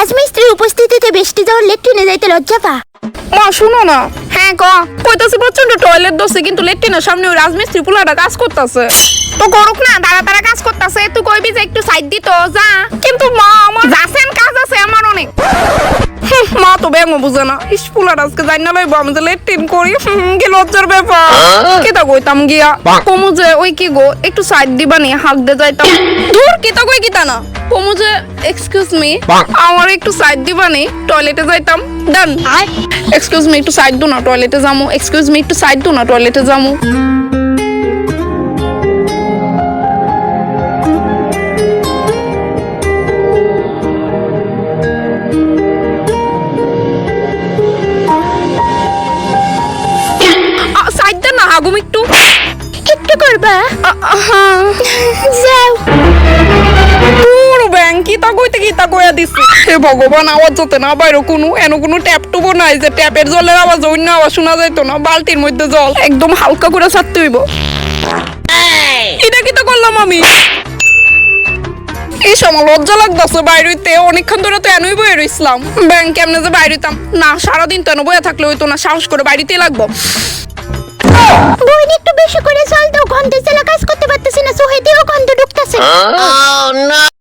রাজমিস্ত্রির উপস্থিতিতে বেষ্টি যাওয়ার লেট্রিনে যাইতে লজ্জা পা। মা শুনো না। হ্যাঁ ক কইতাছি প্রচন্ড টয়লেট দোষে, কিন্তু লেট্রিনের সামনে ওই রাজমিস্ত্রি পুলাটা কাজ করতেছে। তো করুক না, তারা তারা কাজ করতেছে, তুই কইবি যে একটু সাইড দিত যা। কিন্তু মা আমার যাচ্ছেন কাজ আছে আমার অনেক। মা তো ব্যাঙও বুঝে না। ইস পুলার আজকে যাই না লইব আমি যে লেট্রিন করি, কি লজ্জার ব্যাপার। কেতা কইতাম গিয়া কমু যে ওই কি গো একটু সাইড দিবা নি, হাক দে যাইতাম। দূর কেতা কই কিতা না কমু যে এক্সকিউজ মি আমার একটু সাইড দিবা নি, টয়লেটে যাইতাম। ডান। এক্সকিউজ মি একটু সাইড দো না, টয়লেটে যামু। এক্সকিউজ মি একটু সাইড দো না, টয়লেটে যামু। সাইড দে না, হাগুম একটু। একটু করবা যাও। পুরো ব্যাংকি তা কইতে কি তা কইয়া দিছি। হে ভগবান, আওয়াজ যতে না বাইরে কোনো ট্যাপ টুবো নাই যে ট্যাপের জলের আওয়াজ অন্য আওয়াজ শোনা যাইতো না। বালতির মধ্যে জল একদম হালকা করে ছাড়তে হইব। এটা কি তো করলাম আমি। এই সময় লজ্জা লাগতেছে বাইরেতে, অনেকক্ষণ ধরে তো এনই বয়ে রইছিলাম। ব্যাংক কেমনে যে বাইরেতাম না, সারাদিন তো এনে বয়ে থাকলে হইতো না, সাহস করে বাড়িতেই লাগবো। বইন একটু বেশি করে জল দাও, গন্ধে জ্বালা কাজ করতে পারতেছি না, সোহে দিও গন্ধ ঢুকতেছে।